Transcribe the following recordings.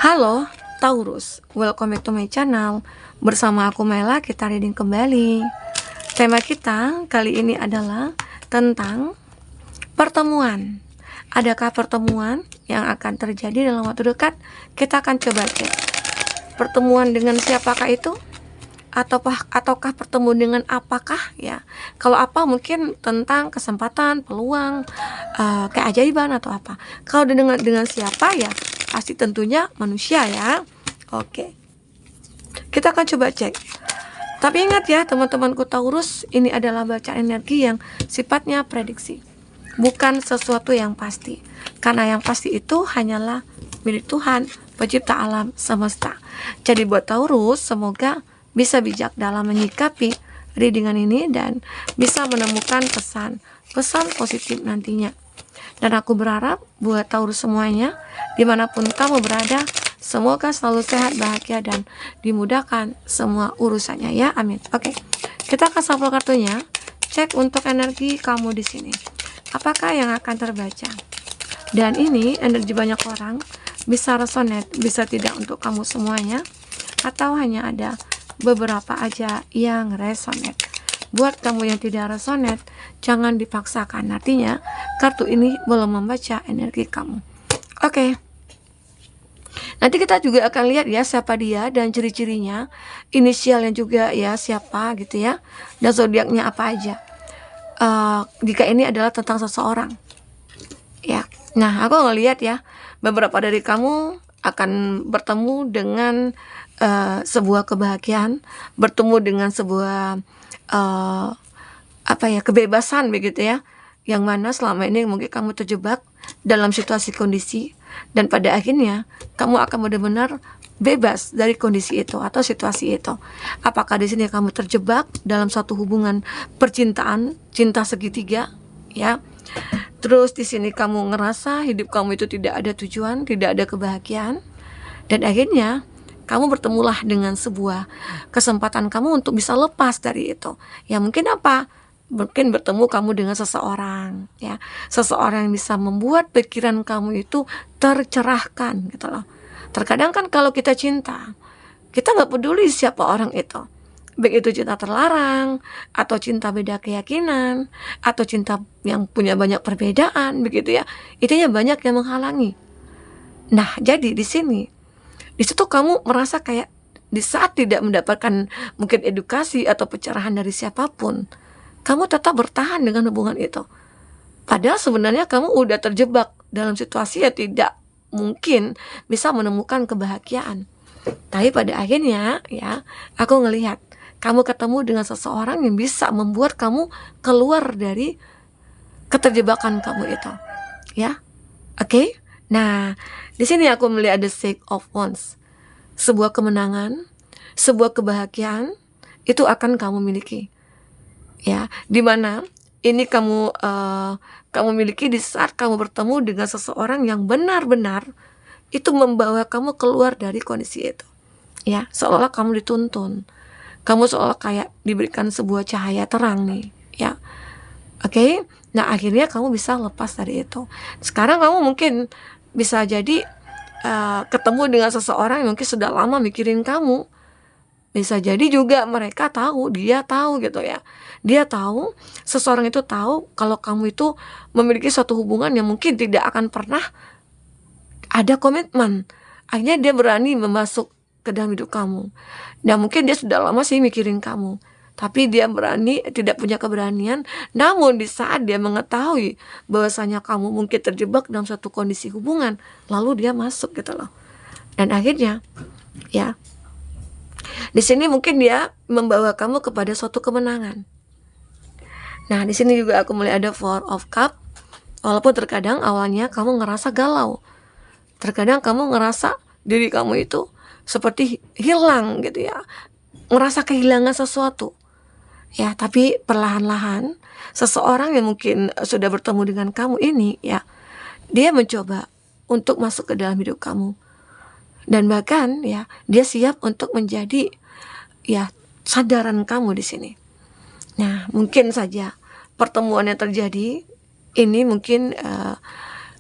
Halo Taurus, welcome back to my channel. Bersama aku Mela, kita reading kembali. Tema kita kali ini adalah tentang pertemuan. Adakah pertemuan yang akan terjadi dalam waktu dekat? Kita akan coba cek. Pertemuan dengan siapakah itu? Ataukah bertemu dengan apakah ya? Kalau apa mungkin tentang kesempatan, peluang, keajaiban atau apa. Kalau dengan siapa ya pasti tentunya manusia ya. Oke, kita akan coba cek. Tapi ingat ya teman-temanku Taurus, ini adalah bacaan energi yang sifatnya prediksi, bukan sesuatu yang pasti. Karena yang pasti itu hanyalah milik Tuhan, pencipta alam semesta. Jadi buat Taurus, semoga bisa bijak dalam menyikapi readingan ini dan bisa menemukan pesan positif nantinya. Dan aku berharap buat Taurus semuanya, dimanapun kamu berada, semoga selalu sehat, bahagia, dan dimudahkan semua urusannya ya, amin. Oke, kita akan sampel kartunya. Cek untuk energi kamu di sini. Apakah yang akan terbaca? Dan ini energi banyak orang, bisa resonate, bisa tidak untuk kamu semuanya, atau hanya ada beberapa aja yang resonate. Buat kamu yang tidak resonate, jangan dipaksakan. Artinya kartu ini belum membaca energi kamu. Oke. Nanti kita juga akan lihat ya siapa dia dan ciri-cirinya, inisialnya juga ya siapa gitu ya, dan zodiaknya apa aja. Jika ini adalah tentang seseorang ya. Nah, aku ngelihat ya beberapa dari kamu akan bertemu dengan sebuah kebahagiaan, bertemu dengan sebuah kebebasan begitu ya, yang mana selama ini mungkin kamu terjebak dalam situasi kondisi, dan pada akhirnya kamu akan benar-benar bebas dari kondisi itu atau situasi itu. Apakah di sini kamu terjebak dalam satu hubungan percintaan, cinta segitiga ya, terus di sini kamu ngerasa hidup kamu itu tidak ada tujuan, tidak ada kebahagiaan, dan akhirnya kamu bertemulah dengan sebuah kesempatan kamu untuk bisa lepas dari itu. Ya mungkin apa? Mungkin bertemu kamu dengan seseorang ya. Seseorang yang bisa membuat pikiran kamu itu tercerahkan gitu loh. Terkadang kan kalau kita cinta, kita nggak peduli siapa orang itu. Baik itu cinta terlarang, atau cinta beda keyakinan, atau cinta yang punya banyak perbedaan begitu ya. Itunya banyak yang menghalangi. Nah, jadi di situ kamu merasa kayak di saat tidak mendapatkan mungkin edukasi atau pencerahan dari siapapun, kamu tetap bertahan dengan hubungan itu. Padahal sebenarnya kamu udah terjebak dalam situasi yang tidak mungkin bisa menemukan kebahagiaan. Tapi pada akhirnya ya, aku ngelihat kamu ketemu dengan seseorang yang bisa membuat kamu keluar dari keterjebakan kamu itu. Ya. Oke? Nah, di sini aku melihat the Six of Wands. Sebuah kemenangan, sebuah kebahagiaan itu akan kamu miliki. Ya, dimana ini kamu miliki di saat kamu bertemu dengan seseorang yang benar-benar itu membawa kamu keluar dari kondisi itu. Ya, seolah kamu dituntun. Kamu seolah kayak diberikan sebuah cahaya terang nih, ya. Oke? Nah, akhirnya kamu bisa lepas dari itu. Sekarang kamu mungkin bisa jadi ketemu dengan seseorang yang mungkin sudah lama mikirin kamu. Bisa jadi juga mereka tahu, dia tahu gitu ya. Dia tahu, seseorang itu tahu kalau kamu itu memiliki suatu hubungan yang mungkin tidak akan pernah ada komitmen. Akhirnya dia berani masuk ke dalam hidup kamu. Nah, mungkin dia sudah lama sih mikirin kamu, tapi dia tidak punya keberanian. Namun di saat dia mengetahui bahwasanya kamu mungkin terjebak dalam satu kondisi hubungan, lalu dia masuk gitu loh. Dan akhirnya ya, di sini mungkin dia membawa kamu kepada suatu kemenangan. Nah, di sini juga aku melihat ada Four of Cups. Walaupun terkadang awalnya kamu ngerasa galau, terkadang kamu ngerasa diri kamu itu seperti hilang gitu ya, ngerasa kehilangan sesuatu. Ya, tapi perlahan-lahan seseorang yang mungkin sudah bertemu dengan kamu ini ya, dia mencoba untuk masuk ke dalam hidup kamu. Dan bahkan ya, dia siap untuk menjadi ya sadaran kamu di sini. Nah, mungkin saja pertemuan yang terjadi ini mungkin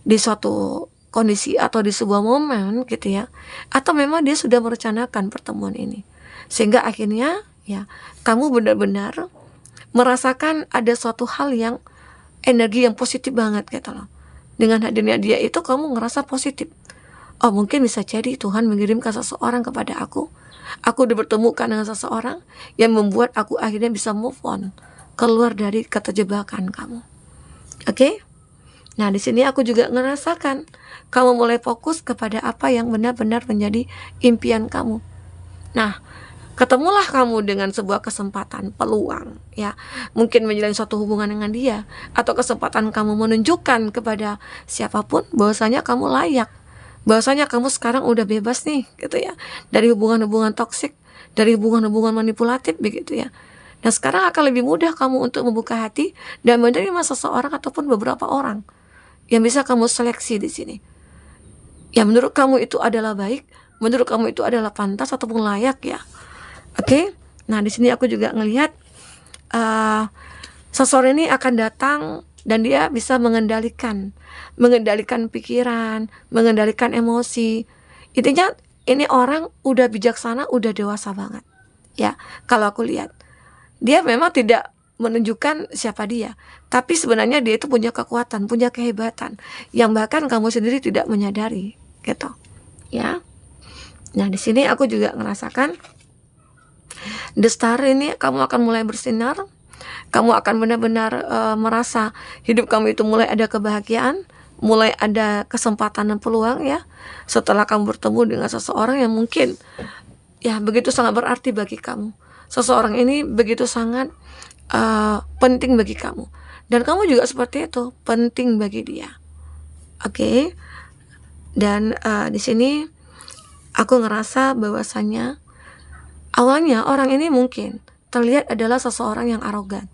di suatu kondisi atau di sebuah momen gitu ya, atau memang dia sudah merencanakan pertemuan ini, sehingga akhirnya ya kamu benar-benar merasakan ada suatu hal yang energi yang positif banget gitu loh. Dengan hadirnya dia itu kamu ngerasa positif. Oh, mungkin bisa jadi Tuhan mengirimkan seseorang kepada aku. Aku dipertemukan dengan seseorang yang membuat aku akhirnya bisa move on, keluar dari keterjebakan kamu. Oke? Nah, di sini aku juga ngerasakan kamu mulai fokus kepada apa yang benar-benar menjadi impian kamu. Nah, ketemulah kamu dengan sebuah kesempatan, peluang ya, mungkin menjalin suatu hubungan dengan dia, atau kesempatan kamu menunjukkan kepada siapapun bahwasanya kamu layak, bahwasanya kamu sekarang udah bebas nih gitu ya, dari hubungan-hubungan toksik, dari hubungan-hubungan manipulatif begitu ya. Dan sekarang akan lebih mudah kamu untuk membuka hati dan menerima seseorang ataupun beberapa orang yang bisa kamu seleksi di sini. Ya, menurut kamu itu adalah baik, menurut kamu itu adalah pantas ataupun layak ya. Oke? Nah, di sini aku juga ngelihat seseorang ini akan datang dan dia bisa mengendalikan pikiran, mengendalikan emosi. Intinya ini orang udah bijaksana, udah dewasa banget. Ya, kalau aku lihat dia memang tidak menunjukkan siapa dia, tapi sebenarnya dia itu punya kekuatan, punya kehebatan yang bahkan kamu sendiri tidak menyadari, gitu. Ya. Nah, di sini aku juga ngerasakan The Star ini kamu akan mulai bersinar. Kamu akan benar-benar merasa hidup kamu itu mulai ada kebahagiaan, mulai ada kesempatan dan peluang ya, setelah kamu bertemu dengan seseorang yang mungkin ya begitu sangat berarti bagi kamu. Seseorang ini begitu sangat penting bagi kamu, dan kamu juga seperti itu, penting bagi dia. Oke? Dan di sini aku ngerasa bahwasanya awalnya orang ini mungkin terlihat adalah seseorang yang arogan.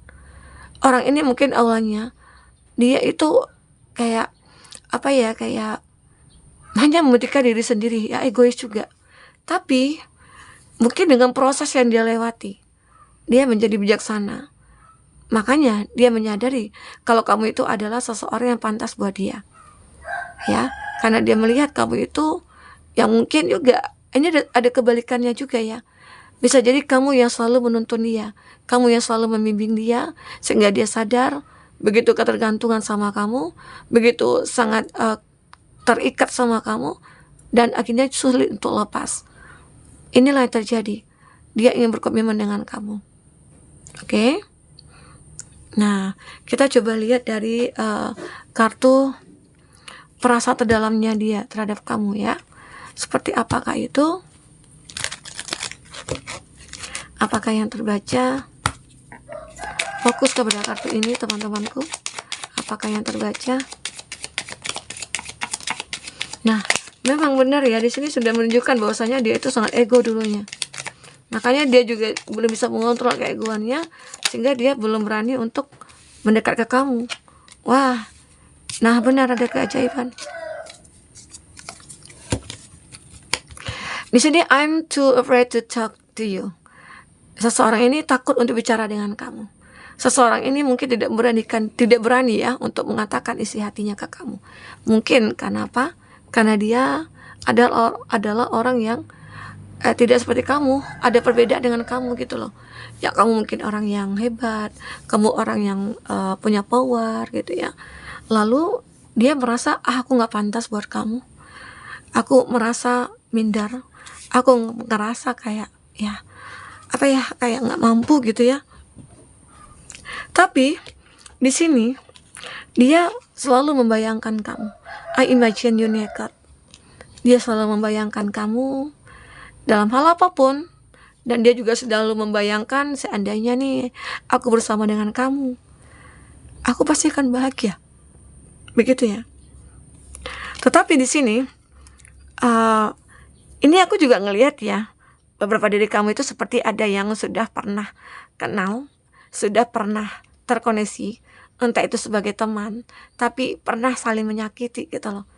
Orang ini mungkin awalnya dia itu kayak apa ya, kayak hanya memikirkan diri sendiri, ya egois juga. Tapi mungkin dengan proses yang dia lewati, dia menjadi bijaksana. Makanya dia menyadari kalau kamu itu adalah seseorang yang pantas buat dia. Ya, karena dia melihat kamu itu yang mungkin juga ini ada kebalikannya juga ya. Bisa jadi kamu yang selalu menuntun dia, kamu yang selalu membimbing dia, sehingga dia sadar begitu ketergantungan sama kamu, begitu sangat terikat sama kamu, dan akhirnya sulit untuk lepas. Inilah yang terjadi. Dia ingin berkomitmen dengan kamu. Oke? Nah, kita coba lihat dari kartu perasaan terdalamnya dia terhadap kamu ya. Seperti apakah itu? Apakah yang terbaca? Fokus kepada kartu ini teman-temanku. Apakah yang terbaca? Nah, memang benar ya, di sini sudah menunjukkan bahwasanya dia itu sangat ego dulunya. Makanya dia juga belum bisa mengontrol keegoannya, sehingga dia belum berani untuk mendekat ke kamu. Wah, nah benar ada keajaiban. Di sini I'm too afraid to talk to you. Seseorang ini takut untuk bicara dengan kamu. Seseorang ini mungkin tidak berani ya untuk mengatakan isi hatinya ke kamu. Mungkin karena apa? Karena dia adalah orang yang tidak seperti kamu, ada perbedaan dengan kamu gitu loh. Ya, kamu mungkin orang yang hebat, kamu orang yang punya power gitu ya. Lalu dia merasa aku nggak pantas buat kamu. Aku merasa minder. Aku ngerasa kayak ya apa ya, kayak nggak mampu gitu ya. Tapi di sini dia selalu membayangkan kamu. I imagine you naked. Dia selalu membayangkan kamu dalam hal apapun, dan dia juga selalu membayangkan seandainya nih aku bersama dengan kamu, aku pasti akan bahagia. Begitu ya. Tetapi di sini ini aku juga ngelihat ya, beberapa diri kamu itu seperti ada yang sudah pernah kenal, sudah pernah terkoneksi, entah itu sebagai teman, tapi pernah saling menyakiti gitu loh.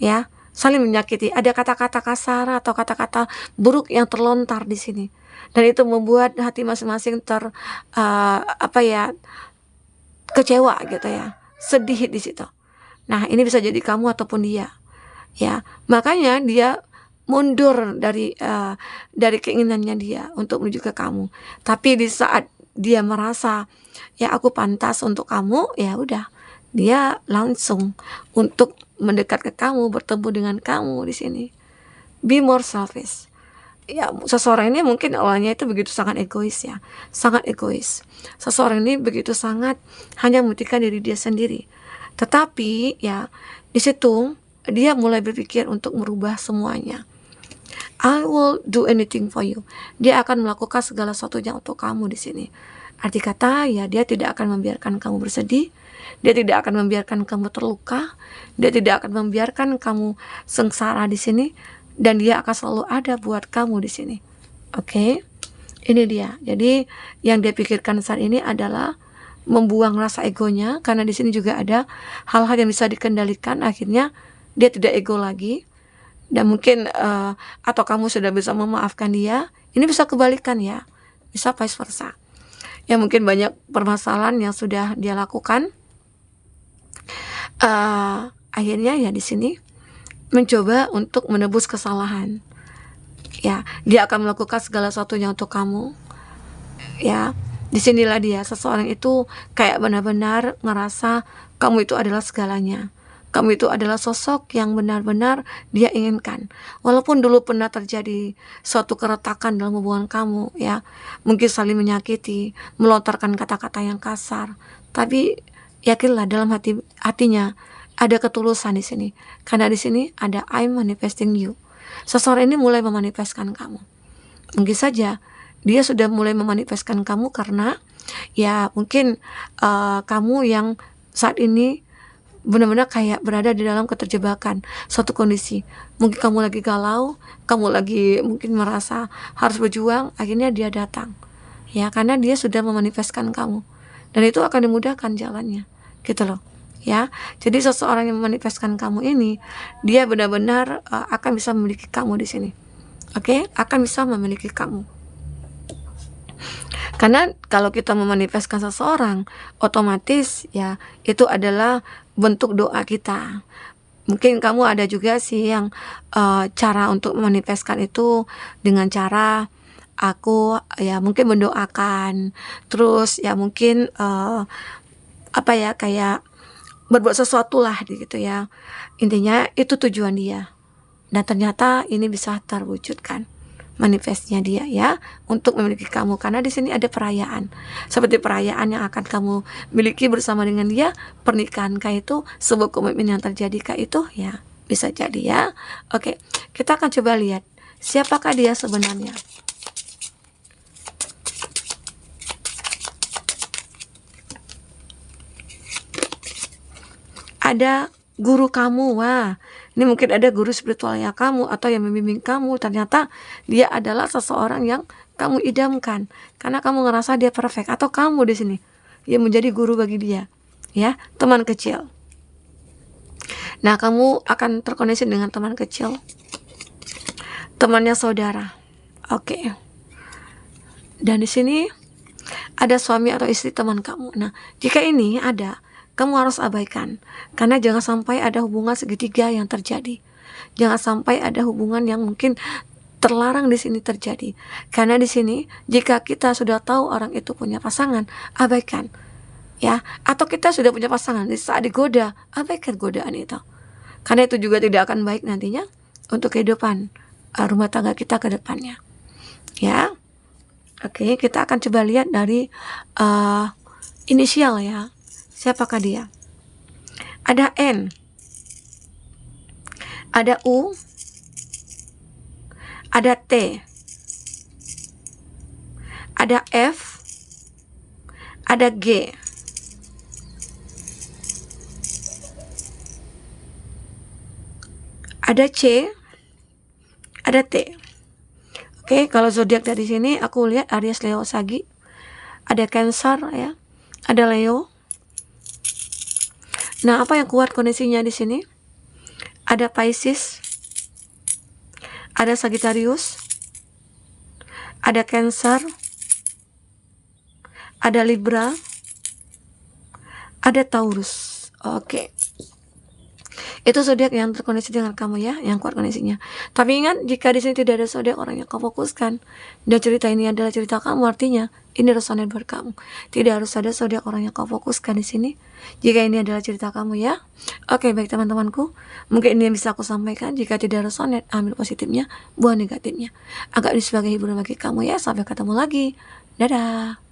Ya, saling menyakiti. Ada kata-kata kasar atau kata-kata buruk yang terlontar di sini. Dan itu membuat hati masing-masing kecewa gitu ya. Sedih di situ. Nah, ini bisa jadi kamu ataupun dia. Ya, makanya dia mundur dari keinginannya dia untuk menuju ke kamu. Tapi di saat dia merasa ya aku pantas untuk kamu, ya udah dia langsung untuk mendekat ke kamu, bertemu dengan kamu di sini. Be more selfish. Ya, seseorang ini mungkin awalnya itu begitu sangat egois ya, sangat egois. Seseorang ini begitu sangat hanya memikirkan diri dia sendiri. Tetapi ya di situ dia mulai berpikir untuk merubah semuanya. I will do anything for you. Dia akan melakukan segala sesuatunya untuk kamu di sini. Arti kata ya dia tidak akan membiarkan kamu bersedih, dia tidak akan membiarkan kamu terluka, dia tidak akan membiarkan kamu sengsara di sini, dan dia akan selalu ada buat kamu di sini. Oke? Ini dia. Jadi yang dia pikirkan saat ini adalah membuang rasa egonya, karena di sini juga ada hal-hal yang bisa dikendalikan. Akhirnya dia tidak ego lagi, dan mungkin atau kamu sudah bisa memaafkan dia. Ini bisa kebalikan ya, bisa vice versa. Ya mungkin banyak permasalahan yang sudah dia lakukan. Akhirnya ya di sini mencoba untuk menebus kesalahan. Ya, dia akan melakukan segala sesuatunya untuk kamu. Ya, disinilah dia, seseorang itu kayak benar-benar ngerasa kamu itu adalah segalanya. Kamu itu adalah sosok yang benar-benar dia inginkan. Walaupun dulu pernah terjadi suatu keretakan dalam hubungan kamu, ya, mungkin saling menyakiti, melontarkan kata-kata yang kasar, tapi yakinlah dalam hatinya ada ketulusan di sini. Karena di sini ada I'm manifesting you. Seseorang ini mulai memanifestkan kamu. Mungkin saja dia sudah mulai memanifestkan kamu karena ya mungkin kamu yang saat ini benar-benar kayak berada di dalam keterjebakan suatu kondisi. Mungkin kamu lagi galau, kamu lagi mungkin merasa harus berjuang, akhirnya dia datang. Ya, karena dia sudah memanifestkan kamu. Dan itu akan dimudahkan jalannya. Gitu loh. Ya. Jadi seseorang yang memanifestkan kamu ini, dia benar-benar akan bisa memiliki kamu di sini. Oke? Akan bisa memiliki kamu. Karena kalau kita memanifestkan seseorang, otomatis ya itu adalah bentuk doa kita. Mungkin kamu ada juga sih yang cara untuk memanifestkan itu dengan cara aku ya mungkin mendoakan, terus ya mungkin apa ya kayak berbuat sesuatu lah gitu ya. Intinya itu tujuan dia. Dan ternyata ini bisa terwujudkan manifestnya dia ya untuk memiliki kamu, karena di sini ada perayaan seperti perayaan yang akan kamu miliki bersama dengan dia, pernikahan kah itu, sebuah komitmen yang terjadi kah itu, ya bisa jadi ya. Oke, kita akan coba lihat siapakah dia sebenarnya. Ada guru kamu, wah ini mungkin ada guru spiritualnya kamu atau yang membimbing kamu. Ternyata dia adalah seseorang yang kamu idamkan karena kamu ngerasa dia perfect, atau kamu di sini yang menjadi guru bagi dia, ya, teman kecil. Nah, kamu akan terkoneksi dengan teman kecil, temannya saudara. Oke. Dan di sini ada suami atau istri teman kamu. Nah, jika ini ada, kamu harus abaikan, karena jangan sampai ada hubungan segitiga yang terjadi. Jangan sampai ada hubungan yang mungkin terlarang di sini terjadi. Karena di sini jika kita sudah tahu orang itu punya pasangan, abaikan. Ya, atau kita sudah punya pasangan, di saat digoda, abaikan godaan itu. Karena itu juga tidak akan baik nantinya untuk kehidupan rumah tangga kita ke depannya. Ya. Oke, kita akan coba lihat dari inisial ya. Siapakah dia? Ada N, ada U, ada T, ada F, ada G, ada C, ada T. Oke, kalau zodiak dari sini aku lihat Aries, Leo, Sagi, ada Cancer ya, ada Leo. Nah, apa yang kuat kondisinya di sini? Ada Pisces, ada Sagittarius, ada Cancer, ada Libra, ada Taurus. Oke. Itu zodiak yang terkoneksi dengan kamu ya, yang kuat koneksinya. Tapi ingat, jika di sini tidak ada zodiak orang yang kau fokuskan dan cerita ini adalah cerita kamu, artinya ini resonate buat kamu. Tidak harus ada zodiak orang yang kau fokuskan di sini. Jika ini adalah cerita kamu ya. Oke, baik teman-temanku. Mungkin ini yang bisa aku sampaikan. Jika tidak resonate, ambil positifnya, buang negatifnya. Anggap ini sebagai hiburan bagi kamu ya. Sampai ketemu lagi. Dadah.